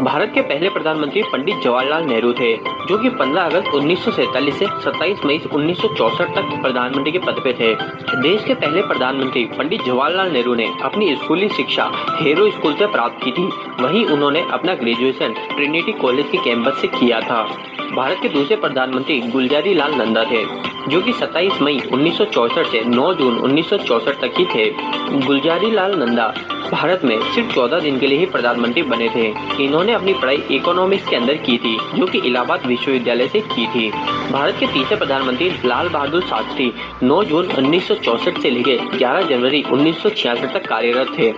भारत के पहले प्रधानमंत्री पंडित जवाहरलाल नेहरू थे, जो कि 15 अगस्त 1947 से 27 मई 1964 तक प्रधानमंत्री के पद पे थे। देश के पहले प्रधानमंत्री पंडित जवाहरलाल नेहरू ने अपनी स्कूली शिक्षा हेरो स्कूल से प्राप्त की थी। वहीं उन्होंने अपना ग्रेजुएशन ट्रिनिटी कॉलेज के कैंपस से किया था। भारत के दूसरे प्रधानमंत्री गुलजारी लाल नंदा थे, जो कि 27 मई 1964 से 9 जून 1964 तक ही थे। गुलजारी लाल नंदा भारत में सिर्फ 14 दिन के लिए ही प्रधानमंत्री बने थे। इन्होंने अपनी पढ़ाई इकोनॉमिक्स के अंदर की थी, जो कि इलाहाबाद विश्वविद्यालय से की थी। भारत के तीसरे प्रधानमंत्री लाल बहादुर शास्त्री 9 जून 1964 से लेकर 11 जनवरी 1966 तक कार्यरत थे।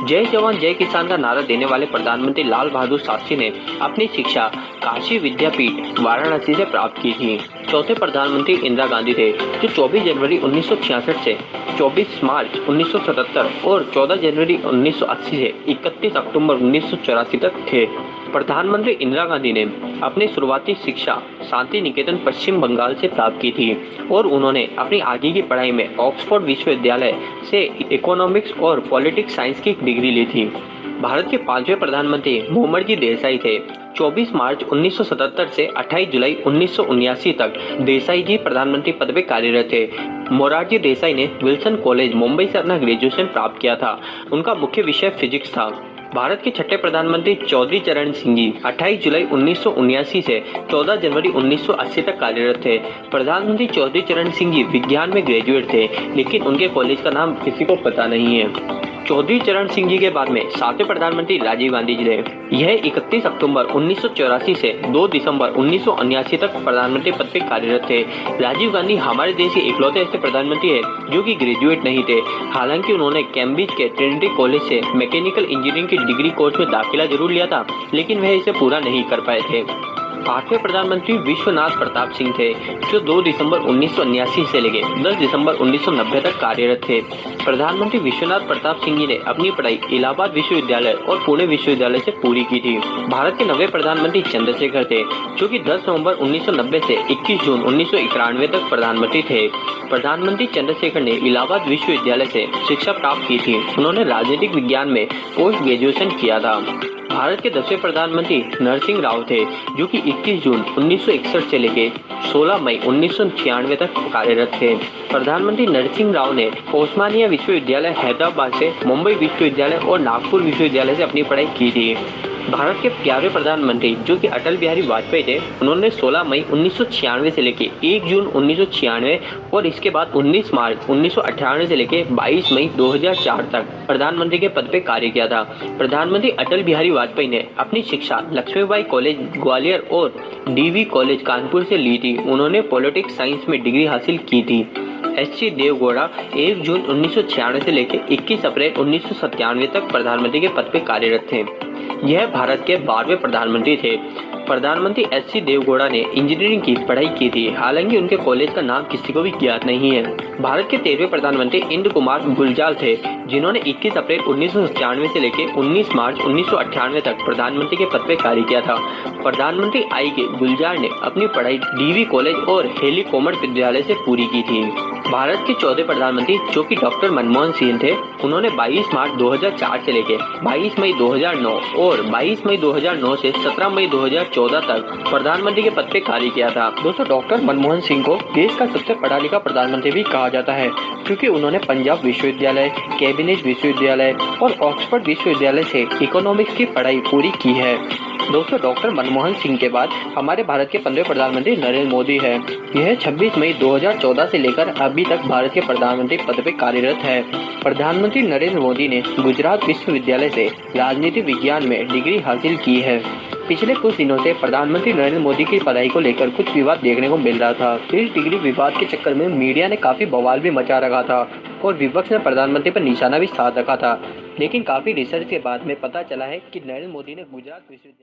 जय जवान जय किसान का नारा देने वाले प्रधानमंत्री लाल बहादुर शास्त्री ने अपनी शिक्षा काशी विद्यापीठ वाराणसी से प्राप्त की थी। चौथे प्रधानमंत्री इंदिरा गांधी थे, जो 24 जनवरी 1966 से 24 मार्च 1977 और 14 जनवरी 1980 से 31 अक्टूबर 1984 तक थे। प्रधानमंत्री इंदिरा गांधी ने अपनी शुरुआती शिक्षा शांति निकेतन पश्चिम बंगाल से प्राप्त की थी और उन्होंने अपनी आगे की पढ़ाई में ऑक्सफोर्ड विश्वविद्यालय से इकोनॉमिक्स और पॉलिटिक्स साइंस की डिग्री ली थी। भारत के पांचवें प्रधानमंत्री मोहम्मद देसाई थे। 24 मार्च 1977 से 28 जुलाई 1979 तक देसाई जी प्रधानमंत्री पद पर कार्यरत थे। मोरारजी देसाई ने विल्सन कॉलेज मुंबई से अपना ग्रेजुएशन प्राप्त किया था। उनका मुख्य विषय फिजिक्स था। भारत के छठे प्रधानमंत्री चौधरी चरण सिंह जी 28 जुलाई 1979 से 14 जनवरी 1980 तक कार्यरत थे। प्रधानमंत्री चौधरी चरण सिंह जी विज्ञान में ग्रेजुएट थे, लेकिन उनके कॉलेज का नाम किसी को पता नहीं है। चौधरी चरण सिंह जी के बाद में सातवें प्रधानमंत्री राजीव गांधी जी थे। यह 31 अक्टूबर 1984 से 2 दिसंबर 1979 तक प्रधानमंत्री पद पर कार्यरत थे। राजीव गांधी हमारे देश के इकलौते ऐसे प्रधानमंत्री है जो कि ग्रेजुएट नहीं थे। हालांकि उन्होंने कैम्ब्रिज के ट्रिनिटी कॉलेज से मैकेनिकल इंजीनियरिंग की डिग्री कोर्स में दाखिला जरूर लिया था, लेकिन वह इसे पूरा नहीं कर पाए थे। आठवें प्रधानमंत्री विश्वनाथ प्रताप सिंह थे, जो 2 दिसंबर 1979 से लेकर 10 दिसंबर 1990 तक कार्यरत थे। प्रधानमंत्री विश्वनाथ प्रताप सिंह जी ने अपनी पढ़ाई इलाहाबाद विश्वविद्यालय और पुणे विश्वविद्यालय से पूरी की थी। भारत के 9वें प्रधानमंत्री चंद्रशेखर थे, जो कि 10 नवंबर 1990 से 21 जून 1991 तक प्रधानमंत्री थे। प्रधानमंत्री चंद्रशेखर ने इलाहाबाद विश्वविद्यालय से शिक्षा प्राप्त की थी। उन्होंने राजनीतिक विज्ञान में पोस्ट ग्रेजुएशन किया था। भारत के 10वें प्रधानमंत्री नरसिंह राव थे, जो कि 21 जून 1961 से लेकर 16 मई 1996 तक कार्यरत थे। प्रधानमंत्री नरसिंह राव ने ओस्मानिया विश्वविद्यालय हैदराबाद से मुंबई विश्वविद्यालय और नागपुर विश्वविद्यालय से अपनी पढ़ाई की थी। भारत के 11वें प्रधानमंत्री, जो कि अटल बिहारी वाजपेयी थे, उन्होंने 16 मई 1996 से लेकर 1 जून 1996 और इसके बाद 19 मार्च 1998 से लेकर 22 मई 2004 तक प्रधानमंत्री के पद पर कार्य किया था। प्रधानमंत्री अटल बिहारी वाजपेयी ने अपनी शिक्षा लक्ष्मीबाई कॉलेज ग्वालियर और डीवी कॉलेज कानपुर से ली थी। उन्होंने पॉलिटिक्स साइंस में डिग्री हासिल की थी। एच.सी. देवगौड़ा 1 जून 1996 से लेकर 21 अप्रैल 1997 तक प्रधानमंत्री के पद पर कार्यरत थे। यह भारत के 12वें प्रधानमंत्री थे। प्रधानमंत्री एच.सी. देवगौड़ा ने इंजीनियरिंग की पढ़ाई की थी। हालांकि उनके कॉलेज का नाम किसी को भी ज्ञात नहीं है। भारत के 13वें प्रधानमंत्री इंद्र कुमार गुलजाल थे, जिन्होंने 21 अप्रैल 1995 से लेकर 19 मार्च 1998 तक प्रधानमंत्री के पद पर कार्य किया था। प्रधानमंत्री आई के गुलजार ने अपनी पढ़ाई डीवी कॉलेज और हेली कॉमर्स विद्यालय से पूरी की थी। भारत के 14वें प्रधानमंत्री, जो कि डॉक्टर मनमोहन सिंह थे, उन्होंने 22 मार्च 2004 से लेकर 22 मई 2009 और 22 मई 2009 से 17 मई 2014 तक प्रधानमंत्री के पद पर कार्य किया था। दोस्तों, डॉक्टर मनमोहन सिंह को देश का सबसे पढ़ा लिखा प्रधानमंत्री भी कहा जाता है, क्योंकि उन्होंने पंजाब विश्वविद्यालय, कैम्ब्रिज विश्वविद्यालय और ऑक्सफोर्ड विश्वविद्यालय से इकोनॉमिक्स की पढ़ाई पूरी की है। दोस्तों, डॉक्टर मनमोहन सिंह के बाद हमारे भारत के 15वें प्रधानमंत्री नरेंद्र मोदी है। यह 26 मई 2014 से लेकर अभी तक भारत के प्रधानमंत्री पद पर कार्यरत है। प्रधानमंत्री नरेंद्र मोदी ने गुजरात विश्वविद्यालय से राजनीति विज्ञान में डिग्री हासिल की है। पिछले कुछ दिनों से प्रधानमंत्री नरेंद्र मोदी की पढ़ाई को लेकर कुछ विवाद देखने को मिल रहा था। इस डिग्री विवाद के चक्कर में मीडिया ने काफी बवाल भी मचा रखा था और विपक्ष ने प्रधानमंत्री पर निशाना भी साध रखा था। लेकिन काफी रिसर्च के बाद में पता चला है कि नरेंद्र मोदी ने गुजरात विश्वविद्यालय